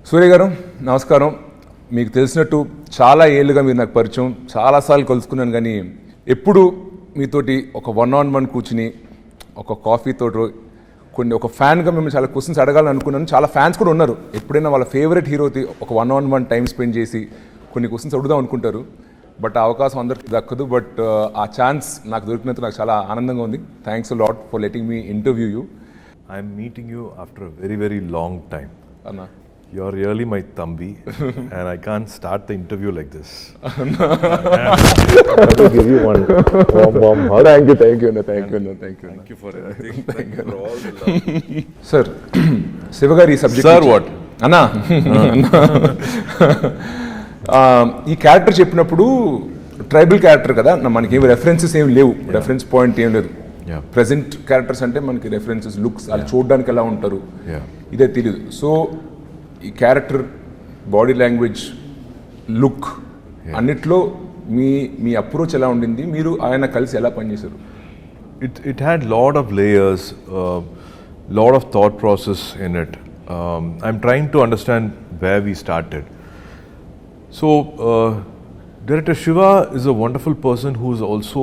సూర్య గారు నమస్కారం. మీకు తెలిసినట్టు చాలా ఏళ్ళుగా మీరు నాకు పరిచయం, చాలాసార్లు కలుసుకున్నాను, కానీ ఎప్పుడు మీతోటి ఒక 1-on-1 కూర్చుని ఒక కాఫీతో ఒక ఫ్యాన్గా మిమ్మల్ని చాలా క్వశ్చన్స్ అడగాలని అనుకున్నాను. చాలా ఫ్యాన్స్ కూడా ఉన్నారు, ఎప్పుడైనా వాళ్ళ ఫేవరెట్ హీరోతో ఒక 1-on-1 టైం స్పెండ్ చేసి కొన్ని క్వశ్చన్స్ అడుగుదాం అనుకుంటారు. బట్ ఆ అవకాశం అందరికీ దక్కదు. బట్ ఆ ఛాన్స్ నాకు దొరికినందుకు నాకు చాలా ఆనందంగా ఉంది. Thanks a lot for letting me interview you. I'm meeting you after a very, very long time. Anna. You're really my Thambi and I can't start the interview like this. I will give you one warm hug. Thank you, Anna. Thank you for everything. Thank you for all the love. Sir, Shiva garu ee subject. Sir, what? Anna. ఈ character చెప్పినప్పుడు tribal character కదా, మనకి ఏమి references ఏమి లేవు, reference point ఏం లేదు. Present characters అంటే మనకి రెఫరెన్సెస్, లుక్స్, వాళ్ళు చూడడానికి ఎలా ఉంటారు ఇదే తెలియదు. సో ఈ క్యారెక్టర్, బాడీ లాంగ్వేజ్, లుక్ అన్నిట్లో మీ అప్రోచ్ ఎలా ఉండింది, మీరు ఆయన కలిసి ఎలా పనిచేశారు? It had lot of layers, lot of thought process in it. I'm trying to understand where we started. So director Shiva is a wonderful person who is also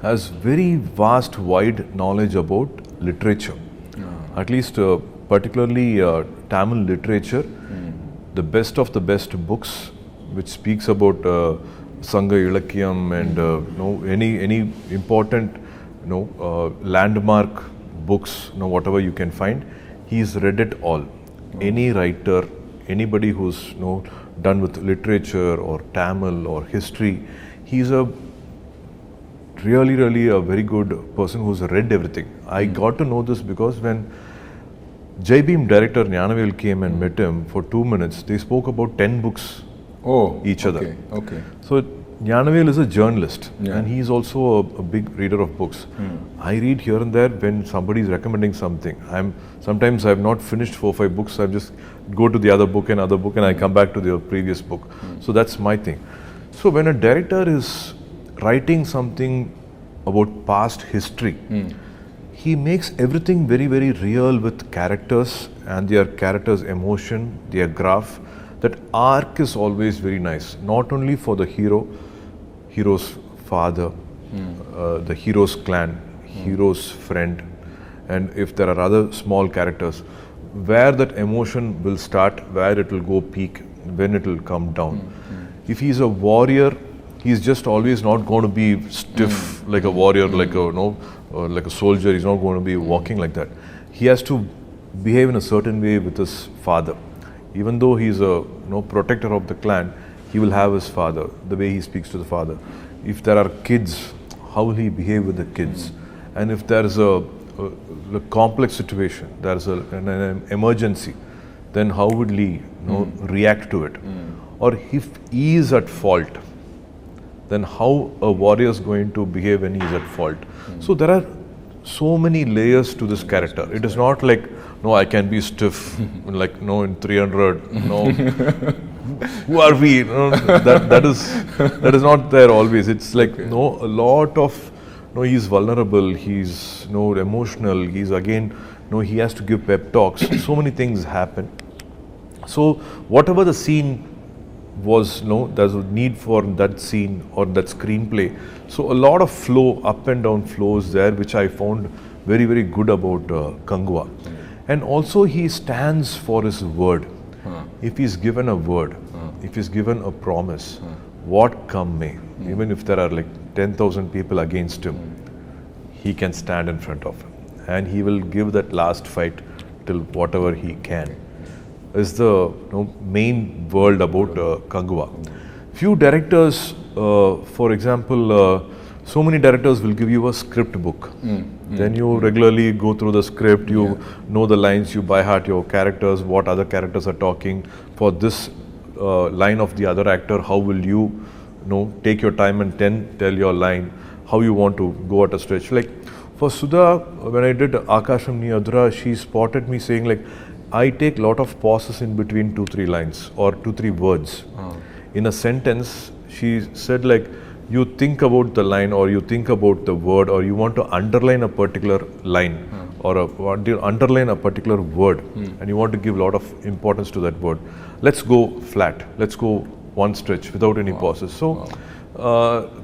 has very vast, wide knowledge about literature. At least particularly Tamil literature, the best of the best books which speaks about Sangha Ilakyam and any important landmark books, whatever you can find, he's read it all. Any writer, anybody who's done with literature or Tamil or history, he's a really a very good person who's read everything. I got to know this because when Jai Bhim director Gnanavel came and met him for 2 minutes, they spoke about 10 books each other. Okay. So Gnanavel is a journalist and he's also a big reader of books. I read here and there when somebody is recommending something. Sometimes I've not finished 4-5 books, I just go to the other book and I come back to the previous book. So that's my thing. So when a director is writing something about past history, he makes everything very, very real with characters and their characters' emotion, their graph. That arc is always very nice, not only for the hero's father, the hero's clan, hero's friend, and if there are other small characters, where that emotion will start, where it will go peak, when it will come down. If he's a warrior, he's just always not going to be stiff like a warrior, like a soldier. He's not going to be walking like that. He has to behave in a certain way with his father. Even though he's a protector of the clan, he will have his father, the way he speaks to the father. If there are kids, how will he behave with the kids? And if there is a complex situation, there is an emergency, then how would he react to it? Or if he is at fault, then how a warrior is going to behave when he is at fault. So there are so many layers to this character. It is not like, I can be stiff, like, in 300, who are we? That is not there always. It's like, a lot of, he's vulnerable, he's, emotional, he's again, he has to give pep talks. So many things happen. So whatever the scene was, there's a need for that scene or that screenplay. So a lot of flow, up and down flows there, which I found very, very good about Kanguva. And also he stands for his word. If he's given a word, if he's given a promise, what come may, even if there are like 10,000 people against him, he can stand in front of him and he will give that last fight till whatever he can. Is the main world about Kanguva. Few directors, for example, so many directors will give you a script book. Then you regularly go through the script, you know the lines, you by heart your characters, what other characters are talking. For this line of the other actor, how will you take your time and tell your line, how you want to go at a stretch. Like for Sudha, when I did Akasham Ni Adra, she spotted me saying like, I take lot of pauses in between 2-3 lines or 2-3 words. In a sentence, she said like, you think about the line or you think about the word or you want to underline a particular line or want to underline a particular word, and you want to give a lot of importance to that word, let's go flat. Let's go one stretch without any pauses. So,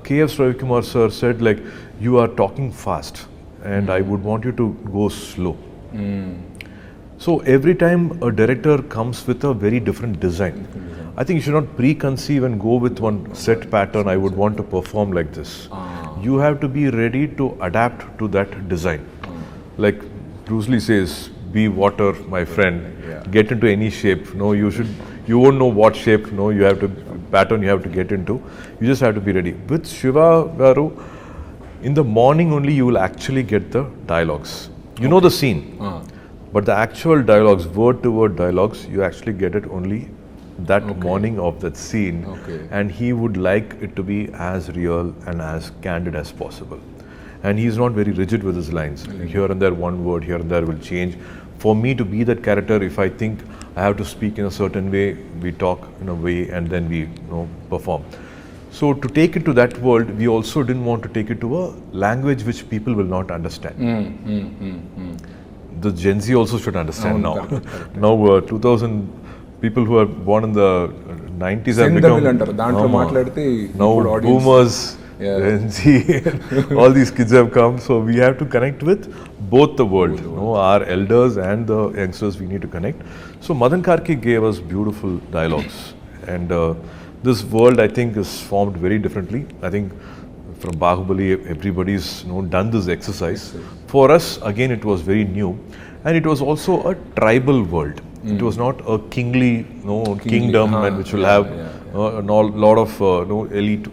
K.F. Ravikumar sir said, like, you are talking fast, and I would want you to go slow. So every time a director comes with a very different design, I think you should not preconceive and go with one set pattern. I would want to perform like this. You have to be ready to adapt to that design. Like Bruce Lee says, be water, my friend. Get into any shape. No, you won't know what shape. No, you have to pattern you have to get into. You just have to be ready. With Shiva Garu, in the morning only you will actually get the dialogues. You know the scene. But the actual dialogues, word to word dialogues, you actually get it only that morning of that scene. And he would like it to be as real and as candid as possible. And he's not very rigid with his lines. Here and there, one word here and there will change. For me to be that character, if I think I have to speak in a certain way, we talk in a way and then we perform. So to take it to that world, we also didn't want to take it to a language which people will not understand. The Gen Z also should understand now. Now 2000 people who are born in the 90s have become now boomers, Gen Z, all these kids have come. So we have to connect with both the world. Our elders and the youngsters, we need to connect. So Madan Karki gave us beautiful dialogues. And this world, I think, is formed very differently. I think from Bahubali, everybody's done this exercise. For us, again, it was very new, and it was also a tribal world. It was not a kingly, kingdom, and which will have a lot of elite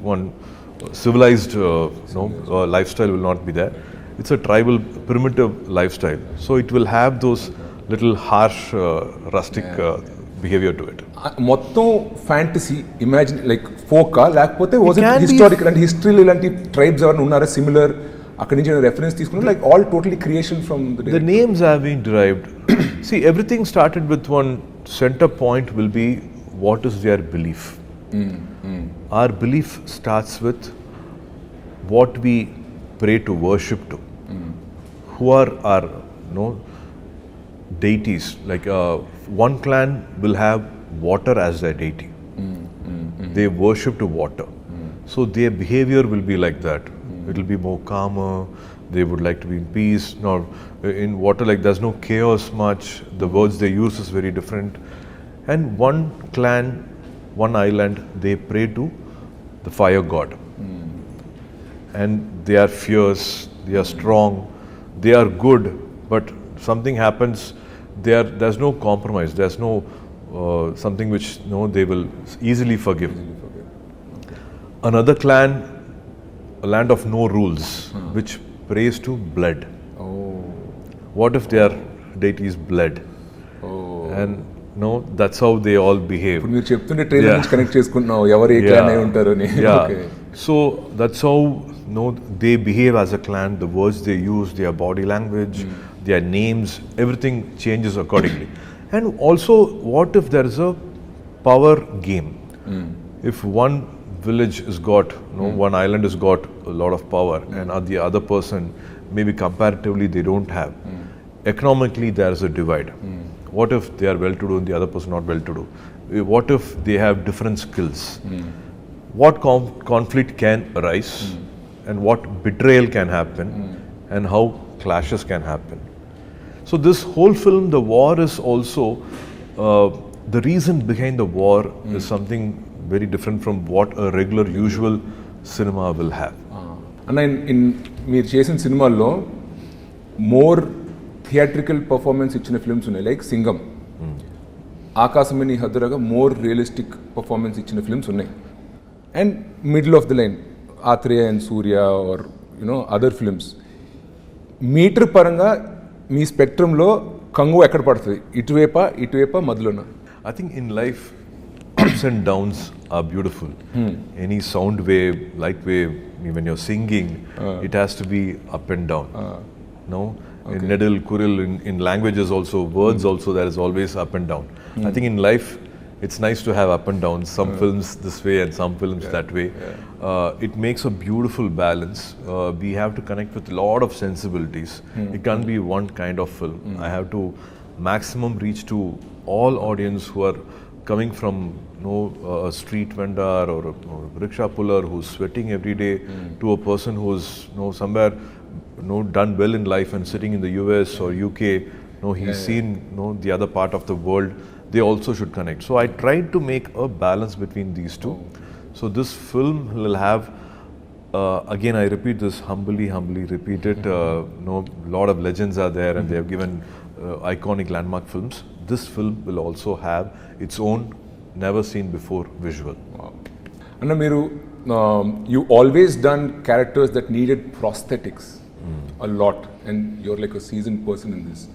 civilized lifestyle will not be there. It's a tribal, primitive lifestyle. So it will have those little harsh, rustic behavior to it. మొత్తం fantasy imagine like ఫోకా లేకపోతే was it historical and హిస్టరీలో ఇలాంటి tribes ఎవరైనా ఉన్నారా similar అక్కడి నుంచి reference తీసుకున్నారు like all totally creation from the names have been derived see everything started with one center point will be what is their belief. Our belief starts with what we pray to, worship to. Who are our deities. Like one clan will have water as their deity. They worship to water. So their behavior will be like that. It will be more calmer. They would like to be in peace. Now, in water, like there's no chaos much. The words they use is very different. And one clan, one island, they pray to the fire god. And they are fierce. They are strong. They are good. But something happens. There's no compromise. There's no something which they will easily forgive. Another clan, a land of no rules, which prays to blood. What if their deity is blood? And that's how they all behave. మీరు చెప్తుంటే trailer నుంచి connect చేసుకుంటున్నావు ఎవరు ఏ clan అయి ఉంటారు అని. So that's how they behave as a clan. The words they use, their body language, their names, everything changes accordingly. And also, what if there is a power game? If one village has got, one island has got a lot of power, and the other person, maybe comparatively, they don't have. Economically, there is a divide. What if they are well-to-do and the other person not well-to-do? What if they have different skills? What conflict can arise, and what betrayal can happen, and how clashes can happen? So this whole film, the war is also, the reason behind the war is something very different from what a regular, usual cinema will have. And మీరు చేసిన సినిమాల్లో more theatrical performance ఇచ్చిన films ఉన్నాయి like Singam, ఆకాశమని హద్దురగా more realistic performance ఇచ్చిన films ఉన్నాయి. And middle of the line Athreya and Surya are other films. Meter పరంగా మీ స్పెక్ట్రంలో కంగువ ఎక్కడ పడుతుంది? ఇటువైపా మధ్యలోనా? I think in life, ups and downs are beautiful. Any sound wave, light wave, when you're singing, it has to be up and down. In Nedil, Kuril, in languages also, words also, there is always up and down. I think in life, it's nice to have up and downs. Some films this way and some films that way. It makes a beautiful balance. We have to connect with a lot of sensibilities. It can't be one kind of film. I have to maximum reach to all audience who are coming from a street vendor or a rickshaw puller who's sweating every day to a person who's somewhere done well in life and sitting in the US or UK. He's seen the other part of the world. They also should connect. So I tried to make a balance between these two. So this film will have, again I repeat this, humbly repeat it. Lot of legends are there and they have given iconic landmark films. This film will also have its own never seen before visual. Wow. Anna, you always done characters that needed prosthetics a lot, and you're like a seasoned person in this.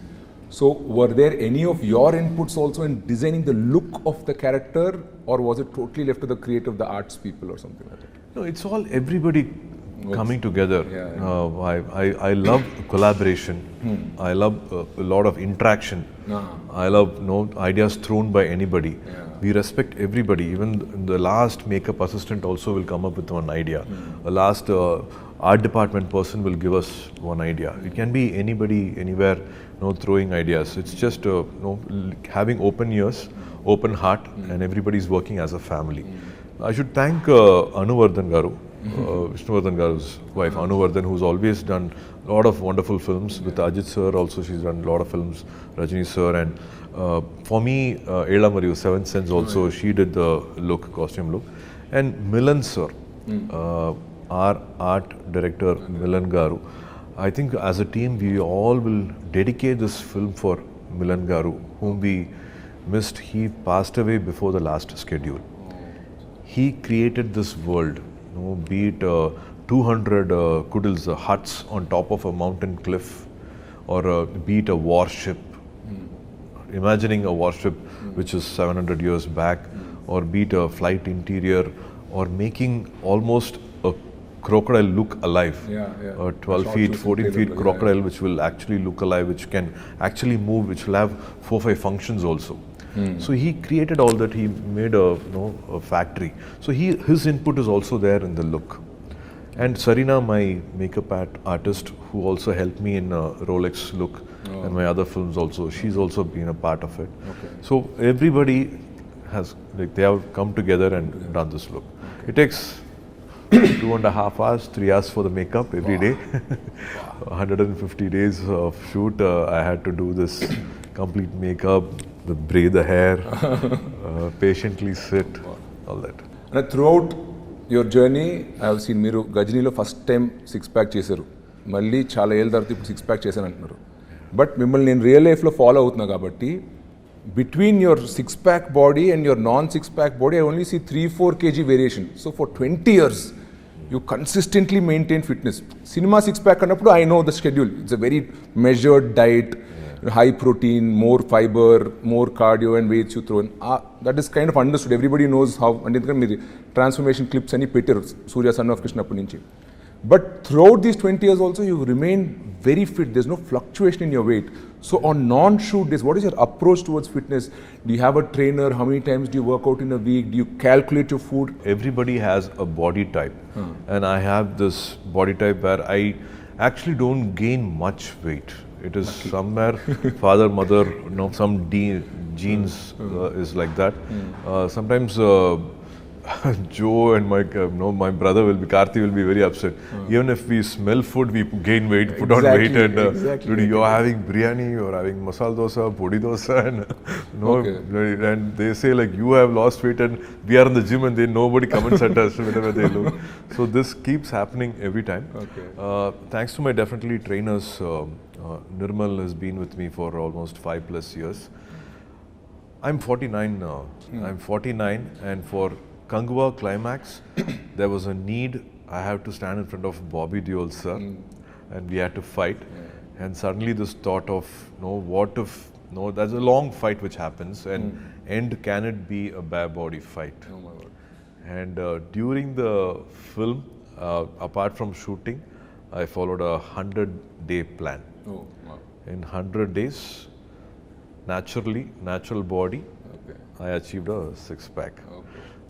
So were there any of your inputs also in designing the look of the character, or was it totally left to the creative, the arts people or something like that? No, it's all everybody coming together. I love collaboration. I love a lot of interaction. I love ideas thrown by anybody. We respect everybody. Even the last makeup assistant also will come up with one idea. The last art department person will give us one idea. It can be anybody, anywhere, throwing ideas. It's just having open ears, open heart, and everybody's working as a family. I should thank Anuvardhan Garu, Vishnuvardhan Garu's wife, Anuvardhan, who's always done a lot of wonderful films. With Ajit sir also, she's done a lot of films, Rajini sir, and for me, Ela Mariyu, Seventh Sense also, she did the look, costume look. And Milan sir, our art director, Milan Garu. I think as a team, we all will dedicate this film for Milan Garu, whom we missed. He passed away before the last schedule. He created this world, be it 200 kudils, huts on top of a mountain cliff, or be it a warship. Imagining a warship which is 700 years back, or be it a flight interior, or making almost a crocodile look alive. A 12 feet, 14 feet crocodile which will actually look alive, which can actually move, which will have 4-5 functions also. So he created all that. He made a factory. So his input is also there in the look. And Sarina, my makeup artist, who also helped me in Rolex look and my other films also, she's also been a part of it. So everybody has, they have come together and done this look. It takes 2.5 hours, 3 hours for the makeup every day. 150 days of shoot. I had to do this complete makeup, braid the hair, patiently sit, all that. And throughout your journey, I have seen Miru Gajnilo first time 6-pack chesaru. Malli chala yel tarvata ippudu 6-pack chesanu antunnaru. But mimmalni nenu real life lo follow avutuna kabatti, between your 6-pack body and your non-6-pack body, I only see 3-4 kg variation. So for 20 years, you consistently maintain fitness. Cinema 6-pack annappudu, I know the schedule. It's a very measured diet, high protein, more fiber, more cardio and weights you throw in. That is kind of understood. Everybody knows how. And transformation clips ani pettiru Suriya son of Krishna appu. But throughout these 20 years also, you remain very fit. There's no fluctuation in your weight. So on non-shoot days, what is your approach towards fitness? Do you have a trainer? How many times do you work out in a week? Do you calculate your food? Everybody has a body type. And I have this body type where I actually don't gain much weight. It is somewhere father, mother, some genes is like that. Sometimes Joe and my brother Karthi will be very upset. Even if we smell food, we gain weight, put on weight, and you're having biryani, you're having masala dosa, podi dosa, and and they say like you have lost weight, and we are in the gym, and nobody comments at us whenever they look. So this keeps happening every time. Thanks to my definitely trainers, Nirmal has been with me for almost 5+ years. I'm 49 now. I'm 49, and for Kanguva climax, there was a need. I have to stand in front of Bobby Deol sir, and we had to fight. And suddenly this thought of, what if, there's a long fight which happens, and end can it be a bare body fight? Oh my God. And during the film, apart from shooting, I followed a 100-day plan. In 100 days, natural body, I achieved a six-pack.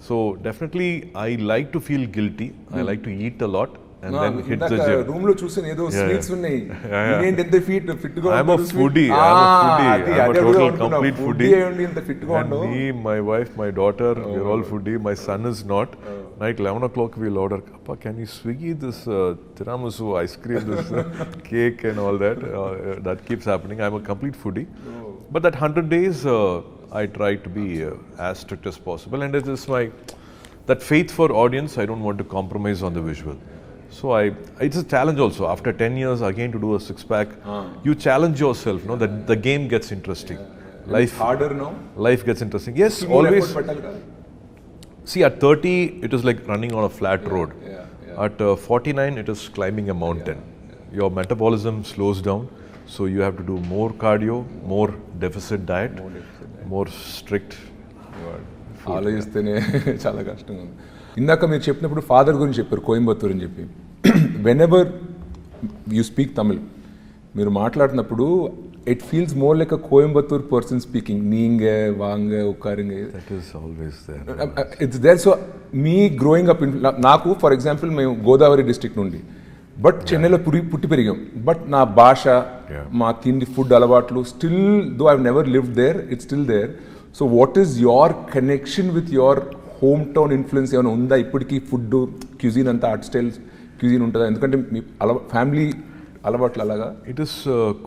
So definitely, I like to feel guilty. I like to eat a lot and then hit the gym. Room లో చూసాను ఏదో sweets ఉన్నాయి ఏంటి ఎంత fit గా I'm a foodie. I'm a total complete foodie. ఇంత fit గా And me, my wife, my daughter, we're all foodie. My son is not. Night 11 o'clock we'll order, Appa, can you Swiggy this tiramisu ice cream, this cake and all that. That keeps happening. I'm a complete foodie. But that 100 days, I try to be as strict as possible. And it is that faith for audience, I don't want to compromise on the visual. So it's a challenge also. After 10 years, again to do a six-pack, you challenge yourself, that the game gets interesting. Life harder now? Life gets interesting. Yes, always. See, at 30, it is like running on a flat road. At 49, it is climbing a mountain. Your metabolism slows down, so you have to do more cardio, more deficit diet, more strict. ఆలోచిస్తేనే చాలా కష్టంగా ఉంది. ఇందాక మీరు చెప్పినప్పుడు father గురించి చెప్పారు, కోయంబత్తూర్ అని చెప్పి. When ever you speak Tamil, మీరు మాట్లాడినప్పుడు it feels more like a Coimbatore person speaking. Neenga, vaanga, ukkaringa. That is always there. It's there. So, me growing up in, Naku, for example, my Godavari district nundi. But Chennai lo putti perigam. But na bhasha, ma tindi food alavatlu, still, though I've never lived there, it's still there. So, what is your connection with your hometown influence? Evana unda ippudiki food, cuisine anta art styles, cuisine untada. Endukante mi family అలవాట్లు అలాగా. It is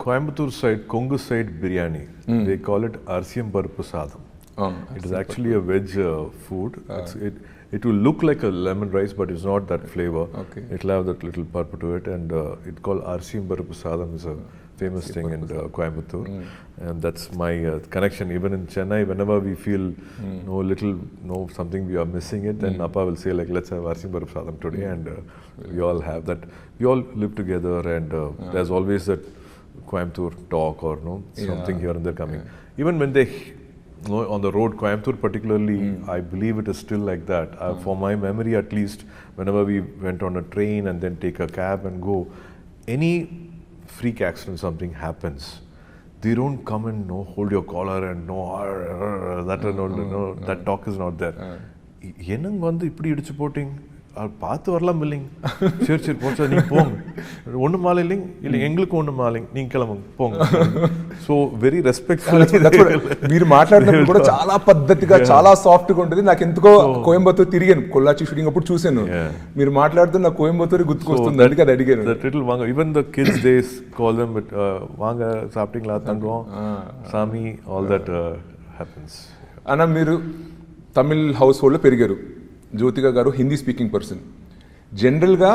Coimbatore side, Kongu side biryani. They call it RCM Barpu Sadam. It is actually a veg food. It will look like a lemon rice, but it's not that flavor. It will have that little purple to it, and it's called RCM Barpu Sadam. Is a famous thing in Coimbatore, and that's my connection. Even in Chennai, whenever we feel something we are missing it, then Appa will say like, let's have RCM Barpu Sadam today, and we all have that. We all live together, and there's always that Coimbatore talk or something here and there coming. Even when they on the road, Coimbatore particularly, I believe it is still like that. For my memory at least, whenever we went on a train and then take a cab and go, any freak accident, something happens, they don't come and hold your collar and that talk is not there. என்னங்க வந்து இப்படி இடிச்சு boating பார்த்து வரலாம் இல்லைங்க, சரி சரி போச்சா நீங்கள் போங்க, ஒன்று மாலை இல்லைங்க, இல்லை எங்களுக்கு ஒன்று மாலைங்க, நீங்கள் கிளம்புங்க పోంగ. So very respectful. మీరు మాట్లాడినప్పుడు కూడా చాలా పద్ధతిగా చాలా సాఫ్ట్గా ఉంటుంది. నాకు ఎందుకో కోయంబత్తూర్ తిరిగాను, కొల్లాచి షూటింగ్ అప్పుడు చూశాను, మీరు మాట్లాడుతూ నాకు కోయంబత్తూర్ గుర్తుకొస్తుంది, అందుకే అది అడిగాను. వాంగ even the kids they call them వాంగ సాఫ్టింగ్లా తంగం సామి ఆల్ దట్ హ్యాపెన్స్. అన్న మీరు తమిళ్ హౌస్ హోల్డ్లో పెరిగారు, జ్యోతిక గారు హిందీ స్పీకింగ్ పర్సన్. జనరల్గా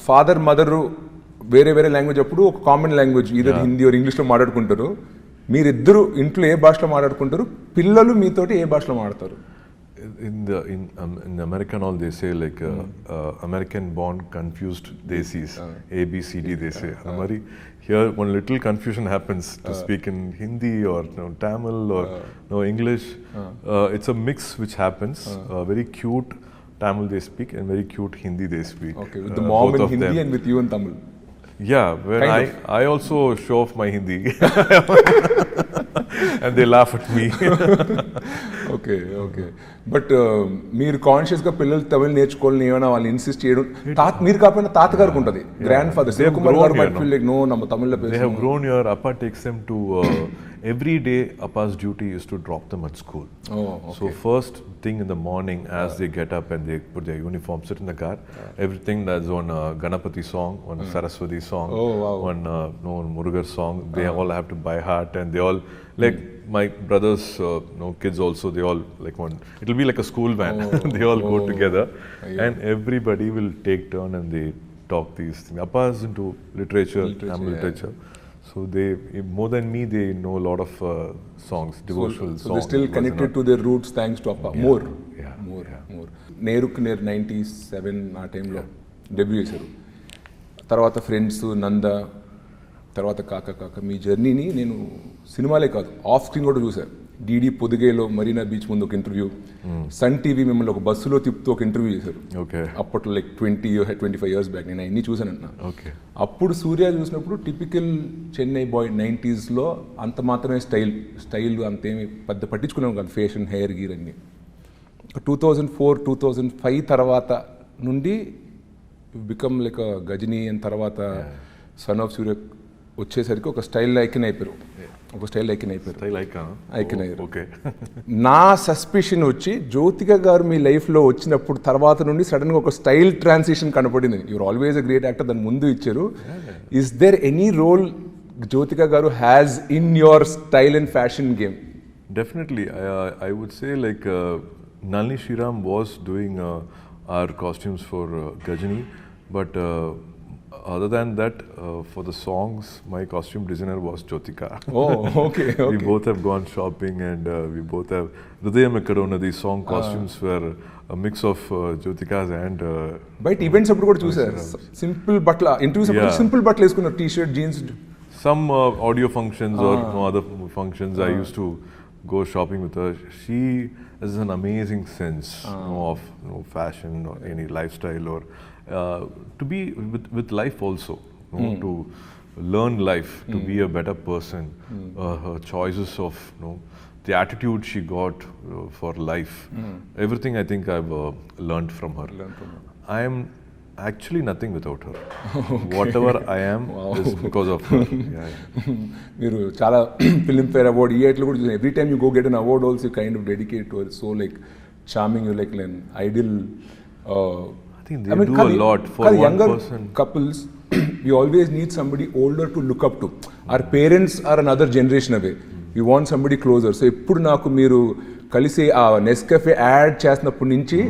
ఫాదర్ మదరు వేరే వేరే లాంగ్వేజ్ అప్పుడు ఒక common language either Hindi or ఇంగ్లీష్లో మాట్లాడుకుంటారు. మీరిద్దరు ఇంట్లో ఏ భాషలో మాట్లాడుకుంటారు, పిల్లలు మీతోటి ఏ భాషలో మాట్లాడతారు? In America and all they say like American born confused desis, ABCD they say. Here one little confusion happens to speak in Hindi or Tamil or English. It's a mix which happens. Very cute Tamil they speak and very cute Hindi they speak. Okay, with the mom in Hindi and with you in Tamil. Yeah, when I also show off my Hindi and they laugh at me. Okay okay. But మీరు కాన్షియస్గా పిల్లలు తమిళ్ నేర్చుకోవాలని ఏమైనా వాళ్ళు insist చేయడం, మీరు కాకపోయినా తాతగారికి ఉంటుంది, గ్రాండ్ ఫాదర్ శివకుమార్ గారు might feel like, no, நம்ம தமிழ்ல பேசணும். They have grown here. Appa takes them to every day. Appa's duty is to drop them at school. So first thing in the morning as they get up and they put their uniform, sit in the car, everything that's on Ganapati song, on Saraswati song, on Murugar song, they all have to by heart, and they all like my brothers kids also, they all like one, it will be like a school van. They all go together and everybody will take turn and they talk these things. Appa is into literature, Tamil literature. So they, more than me, they know a lot of songs, devotional songs. So they're still connected to their roots thanks to Appa. More. Neruk near 97 ఆ టైంలో debut చేశారు. తర్వాత friends, నంద, తర్వాత కాక కాక మీ జర్నీని నేను సినిమాలే కాదు ఆఫ్ స్క్రీన్ కూడా చూశాను. డీడీ పొదిగేలో మరీనా బీచ్ ముందు ఒక ఇంటర్వ్యూ, సన్ టీవీ మిమ్మల్ని ఒక బస్సులో తిప్పుతూ ఒక ఇంటర్వ్యూ చేశారు. ఓకే. అప్పట్లో లైక్ 25 years బ్యాక్. నేను అన్నీ చూశానంటున్నా. ఓకే. అప్పుడు సూర్య చూసినప్పుడు టిపికల్ చెన్నై బాయ్ 90sలో అంత మాత్రమే స్టైల్ అంతేమి పెద్ద పట్టించుకున్నాం కాదు, ఫ్యాషన్, హెయిర్ గీర్ అన్నీ. 2004-2005 తర్వాత నుండి బికమ్ లైక్ గజనీ అండ్ తర్వాత సన్ ఆఫ్ సూర్య వచ్చేసరికి ఒక స్టైల్ ఐకన్ అయిపోయారు. ఐకన్ అయ్యారు. ఓకే. నా సస్పిషన్ వచ్చి జ్యోతిక గారు మీ లైఫ్లో వచ్చినప్పుడు తర్వాత నుండి సడన్గా ఒక స్టైల్ ట్రాన్సిషన్ కనపడింది. You're always a great actor, దాని ముందు ఇచ్చారు. Is there any role Jyothika garu has in your style and fashion game? Definitely. I would say like Nalini Sriram was doing our costumes for Gajani, but other than that, for the songs, my costume designer was Jyotika. Oh, okay. We both have gone shopping, and we both have Hridayam Ekkadona. These song costumes were a mix of Jyotika's and. Bite events appudu kuda chusaru. Simple butla interviews appudu simple butla eskunnaru, t-shirt, jeans. Some audio functions or no other functions, I used to go shopping with her. She has an amazing sense of fashion or any lifestyle, or to be with life also, to learn life, to be a better person. Her choices of the attitude she got for life, everything I think I've learned from her. I am actually nothing without her. Okay. Whatever I am is because of her. మీరు చాలా Filmfare award ఇయర్లో కూడా చూసాను. Every time you go get an award also you kind of dedicate to so like charming, you like an ideal. I think they do a lot for one younger person. Couples, we always need somebody older to look up to. Our parents are another generation away. We want somebody closer. So ఎప్పుడు నాకు మీరు కలిసి ఆ Nescafe add చేసినప్పటి నుంచి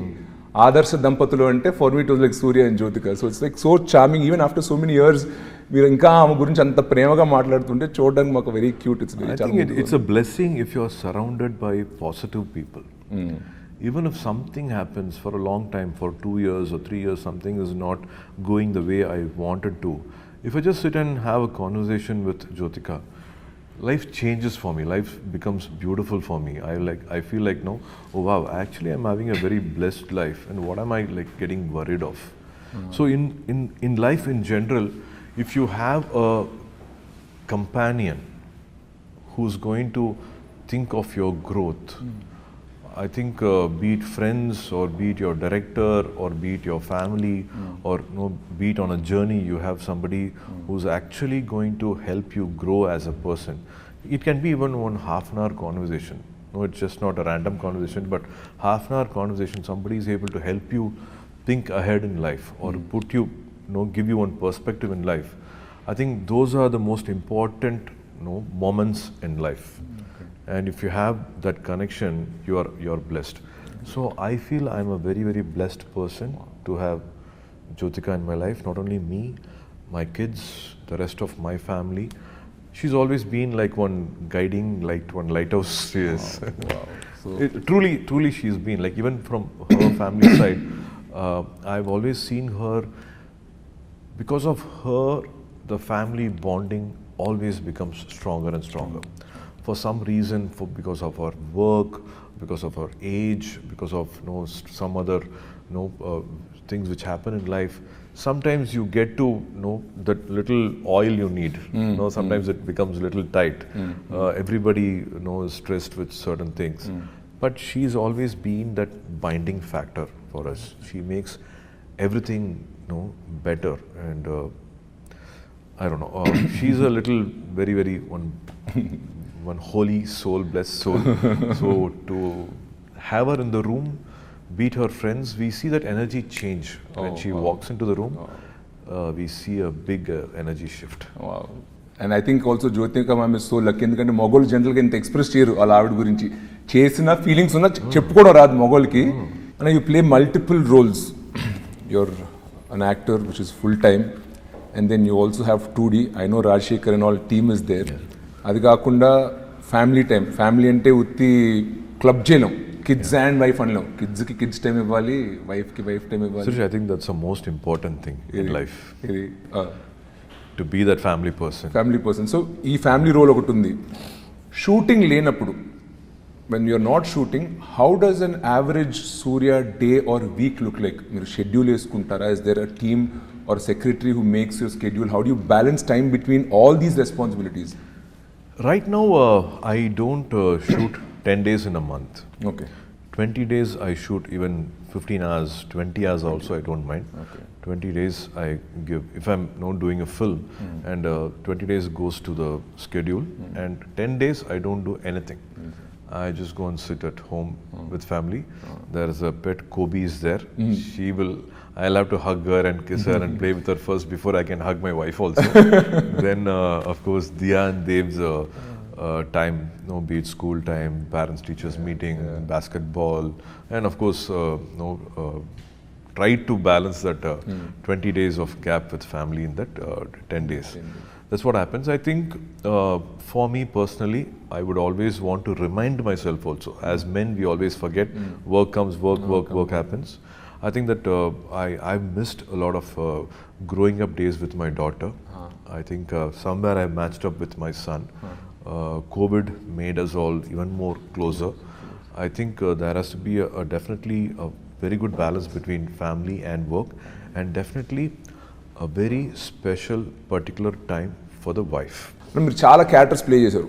ఆదర్శ దంపతులు అంటే for me it was like Surya and Jyothika. So it's like so charming even after so many years. మీరు ఇంకా ఆమె గురించి అంత ప్రేమగా మాట్లాడుతుంటే చూడడానికి మాకు very cute. It's a blessing if you are surrounded by positive people. Even if something happens for a long time, for 2 years or 3 years, something is not going the way I wanted to, if I just sit and have a conversation with Jyotika, life changes for me. Life becomes beautiful for me. I feel like oh wow, actually I'm having a very blessed life, and what am I like getting worried of? So in life in general, if you have a companion who's going to think of your growth, I think be it friends or be it your director or be it your family or be it on a journey, you have somebody who's actually going to help you grow as a person. It can be even one half-an-hour conversation. It's just not a random conversation, but half-an-hour conversation. Somebody is able to help you think ahead in life or put you, give you one perspective in life. I think those are the most important moments in life. And if you have that connection, you're blessed. So I feel I'm a very, very blessed person to have Jyotika in my life. Not only me, my kids, the rest of my family. She's always been like one guiding light, one lighthouse. Yes. Wow. So truly she's been like, even from her family side, I've always seen her. Because of her, the family bonding always becomes stronger and stronger. For some reason, because of her work, because of her age, because of some other things which happen in life, sometimes you get to that little oil you need. Sometimes it becomes a little tight. Everybody is stressed with certain things, but she's always been that binding factor for us. She makes everything better, and I don't know. She's a little very, very one holy soul, blessed soul. So to have her in the room, beat her friends, we see that energy change when she walks into the room. We see a big energy shift. Wow. And I think also Jyotika ma'am is so lucky, ఎందుకంటే మొగోళ్ళు జనరల్గా ఇంత express చేయరు వాళ్ళ ఆవిడ గురించి. చేసిన feelings ఉన్నా చెప్పుకోవడం రాదు మొగోళ్ళకి. And you play multiple roles. You're an actor which is full time, and then you also have 2D. I know Rajasekhar and all team is there. అది కాకుండా ఫ్యామిలీ టైం. ఫ్యామిలీ అంటే ఉత్తి క్లబ్ చేయలేం. కిడ్స్ అండ్ వైఫ్ అనలేం. కిడ్స్కి kids time ఇవ్వాలి, వైఫ్కి wife time ఇవ్వాలి. Sirish, I think that's the most important thing in life. To be that family person. So ఈ ఫ్యామిలీ రోల్ ఒకటి ఉంది. షూటింగ్ లేనప్పుడు when you're not shooting, how does an average Suriya day or week look like? మీరు schedule వేసుకుంటారా? Is there a team or a secretary who makes your schedule? How do you balance time between all these responsibilities? Right now, I don't shoot 10 days in a month. Okay. 20 days I shoot even 15 hours, 20 hours also I don't mind. Okay. 20 days I give, if I'm not doing a film and 20 days goes to the schedule and 10 days I don't do anything. I just go and sit at home with family. There is a pet Kobe is there. I'll have to hug her and kiss her and play with her first before I can hug my wife also. Then of course Diya and Dev's time, be it school time, parents teachers meeting, basketball, and of course try to balance that 20 days of gap with family in that 10 days. That's what happens. I think for me personally, I would always want to remind myself also. As men, we always forget. Work comes, work happens. I think that I've missed a lot of growing up days with my daughter. I think somewhere I matched up with my son. COVID made us all even more closer. I think there has to be definitely a very good balance between family and work, and definitely a very special particular time for the wife. మీరు చాలా characters play చేశారు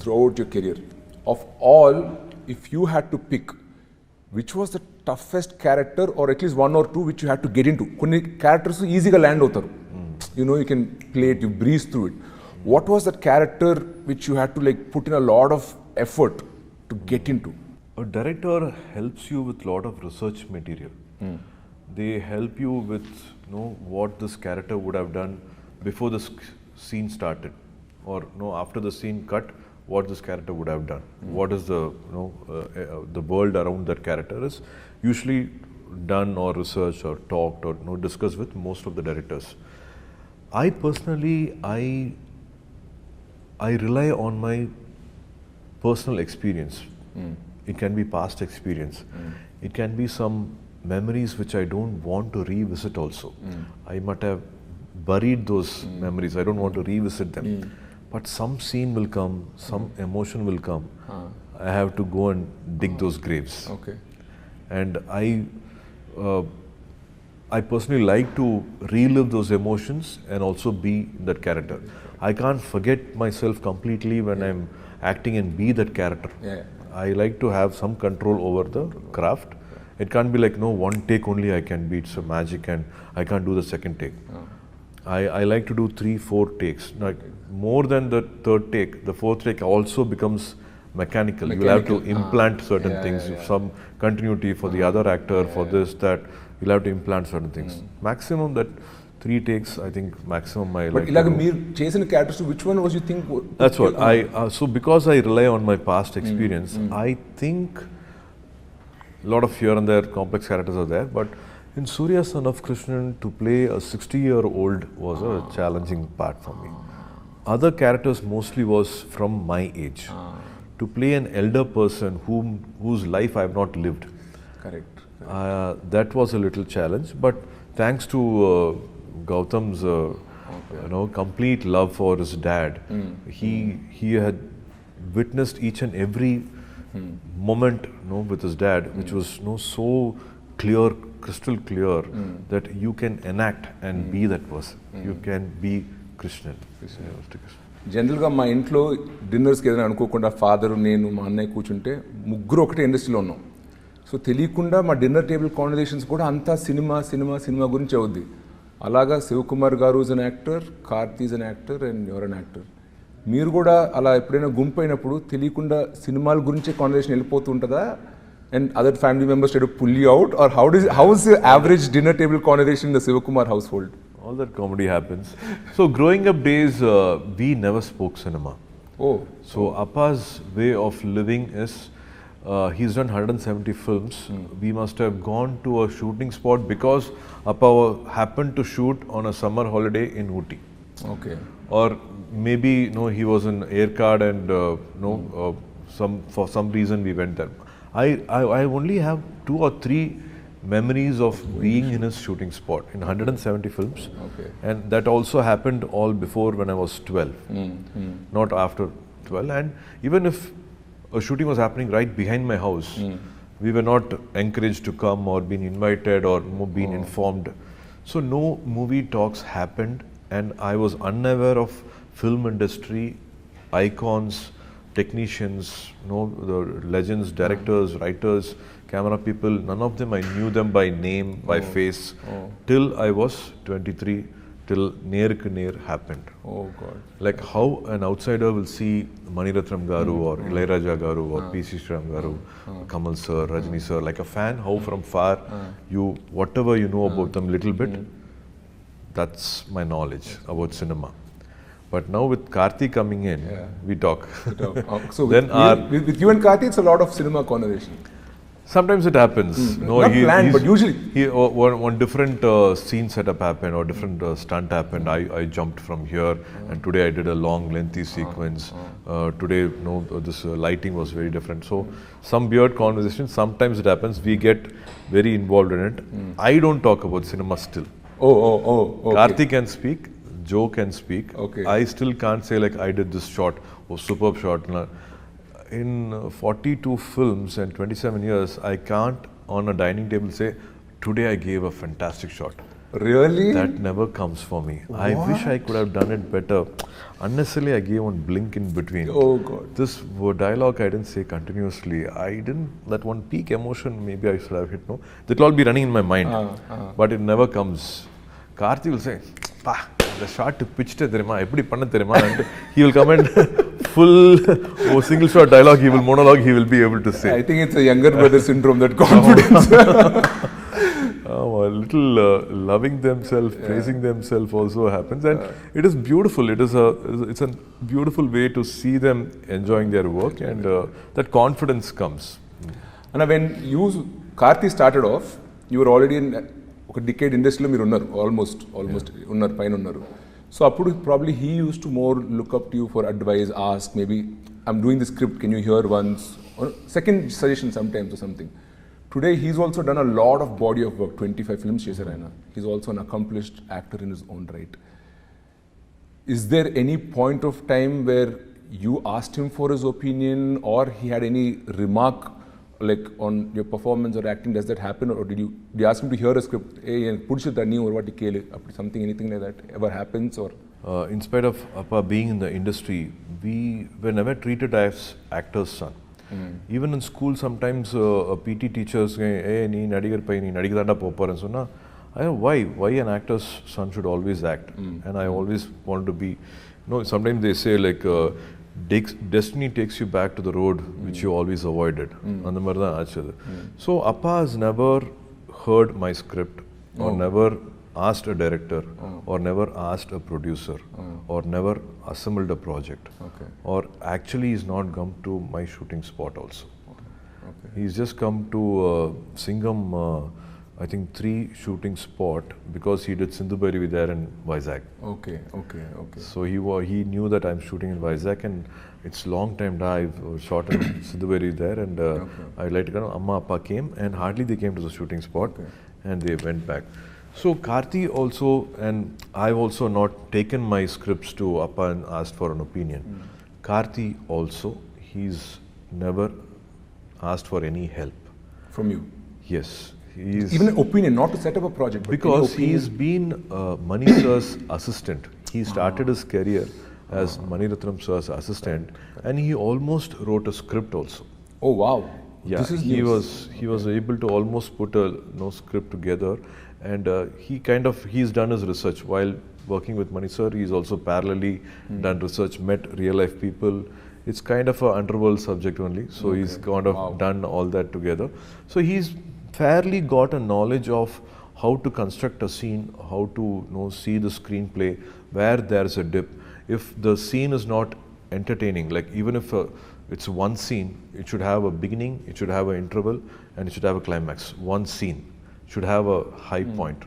throughout your career. Of all, if you had to pick which was the toughest character or at least one or two which you had to get into? కొన్ని characters ఈజీగా land అవుతారు, you can play it, you breeze through it. What was that character which you had to put in a lot of effort to get into? A director helps you with lot of research material. They help you with what this character would have done before the scene started, or after the scene cut, what this character would have done. What is the world around that character is usually done or researched or talked or discussed with most of the directors. I personally, I rely on my personal experience. It can be past experience. It can be some memories which I don't want to revisit also. I might have buried those memories. I don't want to revisit them. But some scene will come, some emotion will come. I have to go and dig those graves. Okay. And I personally like to relive those emotions and also be that character. I can't forget myself completely when I'm acting and be that character. I like to have some control over the craft. It can't be like one take only I can be. It's a magic and I can't do the second take. I like to do 3-4 takes. Like more than the third take, the fourth take also becomes mechanical. You will have to implant certain things. Some continuity for the other actor, for this, that. You'll have to implant certain things. Maximum that 3 takes, I think maximum I like. But మీరు చేసిన characters which one was you think? That's what so because I rely on my past experience, I think a lot of here and there complex characters are there, but in Suriya Son of Krishnan, to play a 60-year-old was a challenging part for me. Other characters mostly was from my age. To play an elder person whose life I have not lived. Correct. That was a little challenge, but thanks to Gautam's complete love for his dad, he had witnessed each and every moment with his dad, which was so clear, crystal clear, that you can enact and be that person. You can be Krishnan. జనరల్గా మా ఇంట్లో డిన్నర్స్కి ఏదైనా అనుకోకుండా father, నేను, మా అన్నయ్య కూర్చుంటే ముగ్గురు ఒకటే ఇండస్ట్రీలో ఉన్నాం. సో తెలియకుండా మా డిన్నర్ టేబుల్ కాన్వర్జేషన్స్ కూడా అంతా సినిమా గురించి అవుద్ది. అలాగా శివకుమార్ గారు is an actor, Karthi is an actor and your an actor. మీరు కూడా అలా ఎప్పుడైనా గుంపు అయినప్పుడు తెలియకుండా సినిమాల గురించే కాన్వర్జేషన్ వెళ్ళిపోతూ ఉంటుందా? And other family members try to pull you out, or how is the average dinner table conversation in the Sivakumar household? All that comedy happens. So growing up days, we never spoke cinema. So Appa's way of living is he's done 170 films. We must have gone to a shooting spot because Appa happened to shoot on a summer holiday in Ooty. Okay. Or maybe he was in air card and for some reason we went there. I only have 2 or 3 memories of being in his shooting spot in 170 films. Okay. And that also happened all before when I was 12, not after 12. And even if a shooting was happening right behind my house. We were not encouraged to come or been invited or been informed. So no movie talks happened, and I was unaware of film industry, icons, technicians, the legends, directors, writers, camera people. None of them I knew them by name, by face, till I was 23. Till Neer Ke Neer happened. Oh God. Like how an outsider will see Mani Ratnam Garu or Ilaiyaraaja Garu or P.C. Sriram Garu, Kamal sir, Rajni sir, like a fan, how from far you, whatever you know about them little bit, that's my knowledge about cinema. But now with Karthi coming in, we talk. So Then with you and Karthi, it's a lot of cinema conversation. Sometimes it happens. Not planned, but usually. One different scene setup happened or different stunt happened. I jumped from here, and today I did a long, lengthy sequence. Today, this lighting was very different. So, some weird conversation. Sometimes it happens. We get very involved in it. I don't talk about cinema still. Okay. Karthi can speak. Joe can speak. Okay. I still can't say like I did this shot. Oh, superb shot. In 42 films and 27 years, I can't on a dining table say, today I gave a fantastic shot. Really? That never comes for me. What? I wish I could have done it better. Unnecessarily, I gave one blink in between. Oh God. This dialogue I didn't say continuously. I didn't, that one peak emotion, maybe I should have hit, no. That will all be running in my mind. But it never comes. Karthi will say, the shot pitched it, he will come and full single shot dialogue, he will monologue, he will be able to say. I think it's a younger brother syndrome, that confidence. A little loving themselves, praising themselves also happens, and it is beautiful. It's a beautiful way to see them enjoying their work, and that confidence comes. And when Karthi started off, you were already in a decade industry, almost unnar. So probably he used to more look up to you for advice, ask, maybe I'm doing the script, can you hear once, or second suggestion sometimes or something. Today he's also done a lot of body of work, 25 films. He's also an accomplished actor in his own right. Is there any point of time where you asked him for his opinion, or he had any remark like on your performance or acting? Does that happen, or did you ask him to hear a script, hey, or what something, anything like that ever happens? Or in spite of Appa being in the industry, we were never treated as actors' son. Even in school, sometimes PT teachers say, hey, nee nadigar pai nee nadiganda popar, and so na. Why an actor's son should always act? And I always wanted to be, sometimes they say like destiny takes you back to the road which you always avoided. So Appa has never heard my script, or never asked a director, or never asked a producer, or never assembled a project, or actually he's not come to my shooting spot also. He's just come to Singham, I think 3 shooting spot, because he did Sindhu Bhairavi there in Vizag. Okay. So he knew that I'm shooting in Vizag, and it's long time I've shot in Sindhu Bhairavi there, and I like to go. Amma Appa came, and hardly they came to the shooting spot, and they went back. So Karthi also, and I've also not taken my scripts to Appa and asked for an opinion. Karthi also, he's never asked for any help from you. Yes. Even an opinion, not to set up a project. But because he's been Mani sir's assistant. He started his career as Mani Ratnam sir's assistant, and he almost wrote a script also. Oh wow! Yeah, he was able to almost put a script together, and he's done his research while working with Mani sir. He's also parallelly done research, met real life people. It's kind of an underworld subject only, so he's kind of done all that together. So he's fairly got a knowledge of how to construct a scene, how to see the screenplay, where there's a dip. If the scene is not entertaining, like even if it's one scene, it should have a beginning, it should have an interval, and it should have a climax. One scene should have a high point.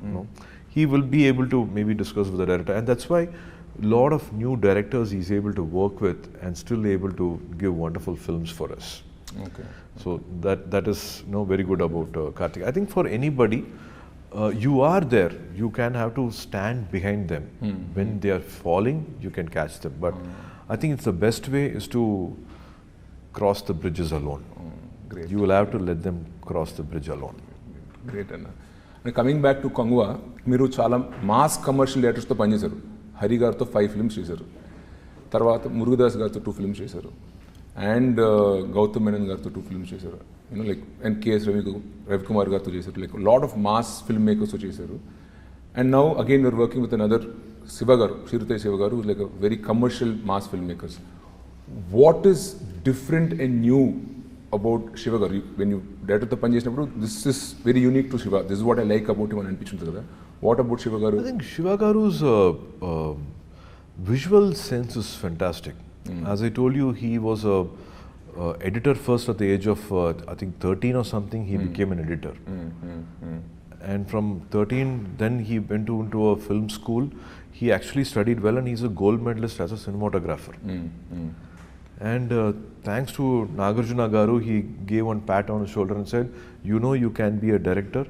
He will be able to maybe discuss with the director, and that's why a lot of new directors he's able to work with and still able to give wonderful films for us. So that is very good about Karthik. I think for anybody, you are there. You can have to stand behind them. When they are falling, you can catch them. But I think it's the best way is to cross the bridges alone. Great. You will have to let them cross the bridge alone. Great అన్న. And coming back to Kanguva, మీరు చాలా mass commercial డైరెక్టర్స్తో పనిచేశారు. హరి గారితో 5 films చేశారు, తర్వాత మురుగదాస్ గారితో 2 films చేశారు, and Gautam Menon గారితో 2 ఫిల్మ్స్ చేశారు, you know like and KS Ravikumar garu చేశారు, like lot of mass film మేకర్స్తో చేశారు. And now again you're working with another Shiva garu, Chiruthai Shiva garu, like a very commercial mass film makers. What is different and new about Shiva garu? When you డైరెక్టర్తో పనిచేసినప్పుడు this is very unique to Shiva, this is what I like about him అని అనిపించింది కదా. What about Shiva గారు? I think Shiva Garu's visual sense is fantastic. As I told you, he was a editor first at the age of I think 13 or something. He became an editor, and from 13, then he went into a film school. He actually studied well, and he's a gold medalist as a cinematographer. And thanks to Nagarjuna Garu, he gave one pat on his shoulder and said, "You know, you can be a director."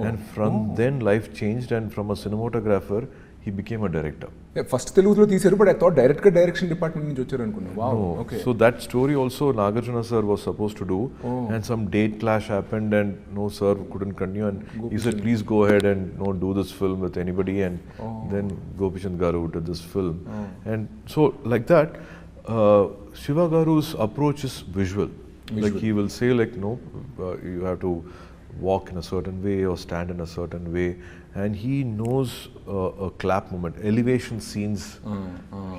And from then, life changed, and from a cinematographer, he became a director. First తెలుగులో తీశారు, but I thought డైరెక్ట్గా direction department నుంచి వచ్చారు అనుకున్నాను. Wow, okay. So that story also Nagarjuna sir was supposed to do, and some date clash happened, and no sir couldn't continue, and he said, "Please go ahead and do this film with anybody." And then Gopishant Garu did this film, and so like that. Shiva Garu's approach is visual. Like he will say like, no, you have to walk in a certain way or stand in a certain way, and he knows a clap moment, elevation scenes.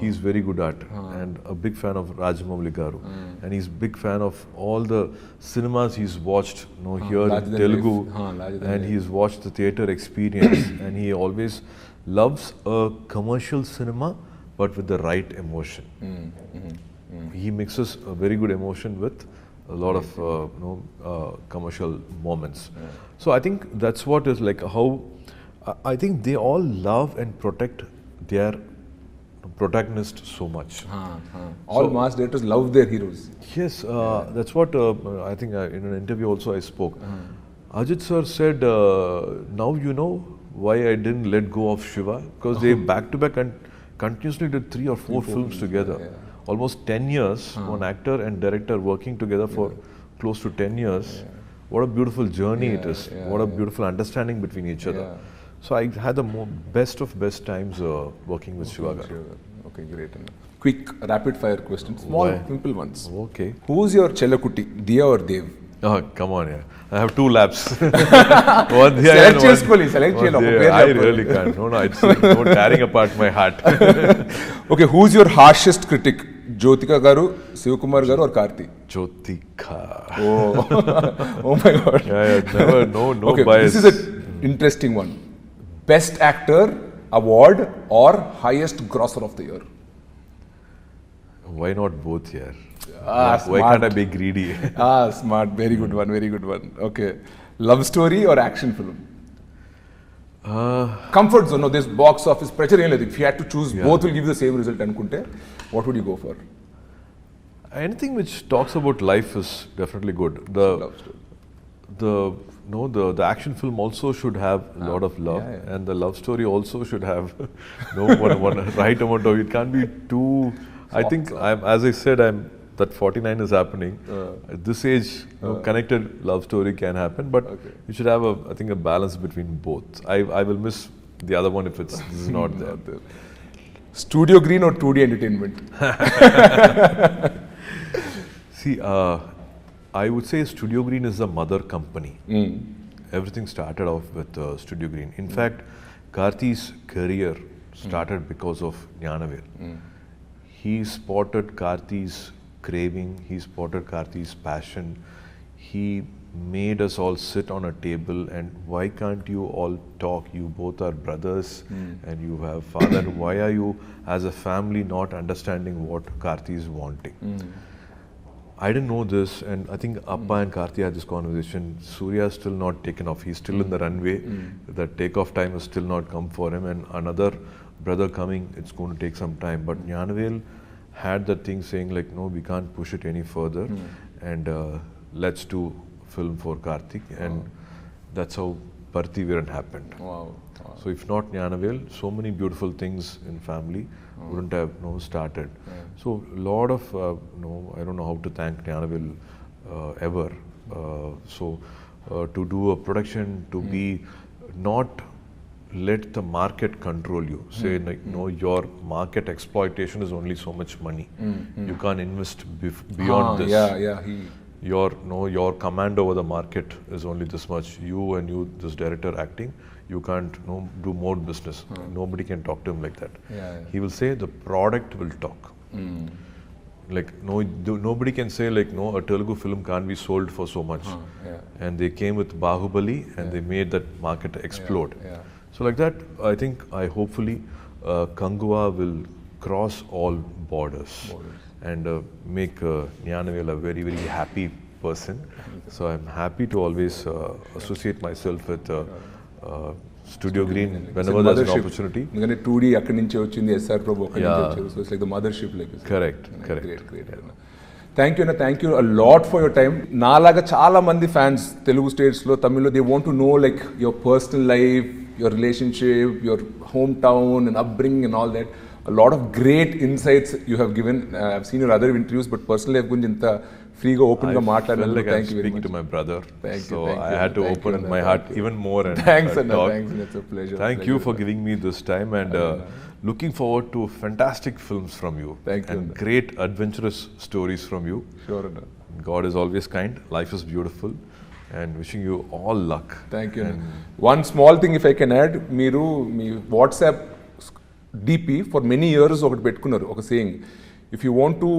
He's very good at, and a big fan of Rajamouli Garu, and he's big fan of all the cinemas he's watched, here in Telugu, and he's watched the theatre experience, and he always loves a commercial cinema, but with the right emotion. He mixes a very good emotion with a lot of commercial moments. So I think that's what is like how I think they all love and protect their protagonist so much. All mass directors love their heroes. Yes, that's what I think in an interview also I spoke. Ajit sir said, now you know why I didn't let go of Shiva, because they back to back and continuously did 3 or 4 films together. Almost 10 years, one actor and director working together for close to 10 years. What a beautiful journey it is. What a beautiful understanding between each other. So I had the best of best times working with Shiva Garu. Okay, great. Quick rapid fire questions, small, simple ones. Okay. Who's your Chellakutti, Diya or Dev? Oh, come on, yeah. I have 2 laps. One Diya Select and చేసుకోవాలి, select one చేయాలి. Diya. I really can't. No, it's not tearing apart my heart. Okay, who's your harshest critic? Jyotika Garu, Sivakumar Garu or Karthi? Jyotika. Oh my God. Never, no Okay, bias. this is an interesting one. Best actor award or highest grosser of the year? Why not both here? Why Smart. can't I be greedy? Smart. Very good one. Very good one. Okay. Love story or action film? Comfort zone. No, there's box office pressure. If you had to choose, both will give you the same result. What would you go for? Anything which talks about life is definitely good. Love story. The action film also should have a lot of love, and the love story also should have one right amount of. It can't be too. I think as I said, that 49 is happening. At this age, connected love story can happen, but you should have I think a balance between both. I will miss the other one if this is not there. Studio Green or 2D Entertainment? See, I would say Studio Green is the mother company. Everything started off with Studio Green. In fact, Karthi's career started because of Jnanavel. He spotted Karthi's craving, he spotted Karthi's passion. He made us all sit on a table and why can't you all talk? You both are brothers and you have father. Why are you as a family not understanding what Karthi is wanting? I didn't know this, and I think Appa and Karthi had this conversation. Suriya is still not taken off. He's still in the runway. The takeoff time has still not come for him, and another brother coming, it's going to take some time. But Jnanavel had that thing saying like, no, we can't push it any further, and let's do film for Karthik, and that's how perseverance happened. Wow. So if not Gnanavel, so many beautiful things in family wouldn't have started. So a lot of I don't know how to thank Gnanavel ever. To do a production, to be not let the market control you. Say your market exploitation is only so much money. You can't invest beyond this. Your command over the market is only this much. You, this director acting, you can't do more business. Nobody can talk to him like that. He will say the product will talk. Like nobody can say like a Telugu film can't be sold for so much. And they came with Bahubali and they made that market explode. So like that, I hopefully Kanguva will cross all borders and make Gnanavel a very, very happy person. So I'm happy to always associate myself with Studio Green whenever there's an opportunity. 2D akkadi nunchi vachindi, SR Prabhu akkadi nunchi vacharu. So it's like the mothership, like Correct. Great. Thank you, thank you a lot for your time. Naalaga chaala mandi fans Telugu states lo, Tamil lo, they want to know like your personal life, your relationship, your hometown and upbringing and all that. A lot of great insights you have given. I've seen your other interviews, but personally I've been free go open ga maatladanu. Like thank I'm you very speaking much. to my brother. Thank so you. I had to open my heart even more and thanks, Anna. talk. Thanks, it's a pleasure. Thank you for giving me this time and looking forward to fantastic films from you. Thank you. And great adventurous stories from you. Sure, Anna. God is always kind. Life is beautiful. And wishing you all luck. Thank you. One small thing if I can add, మీరు మీ WhatsApp DP for many years ఒకటి పెట్టుకున్నారు, ఒక saying, if you want to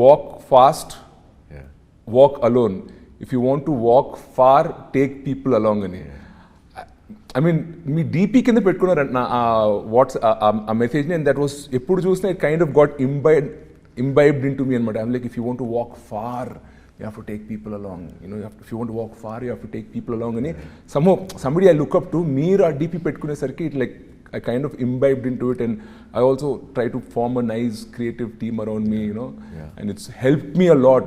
walk fast, walk alone. If you want to walk far, take people along అని. I mean, me DP కింద పెట్టుకున్నారు నా ఆ మెసేజ్ని, and that was ఎప్పుడు చూసినా it kind of got imbibed into me అనమాట. I'm like, if you want to walk far, you have to take people along. If you want to walk far, you have to take people along. And somehow, somebody I look up to, meer aa DP pettukunesariki, it like I kind of imbibed into it, and I also try to form a nice creative team around me, and it's helped me a lot,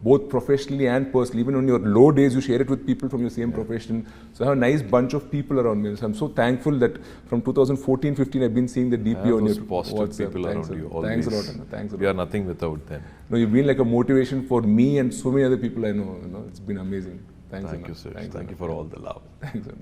both professionally and personally. Even on your low days, you share it with people from your same profession. So I have a nice bunch of people around me. So I'm so thankful that from 2014-15, I've been seeing the DP on your positive WhatsApp. people Thanks around you. Thanks a lot, Anna. Thanks a lot. We are nothing without them. No, you've been like a motivation for me and so many other people I know. It's been amazing. Thanks, Thank Anna. you, sir. Thanks, Thank Anna. you for all the love. Thanks, Anna.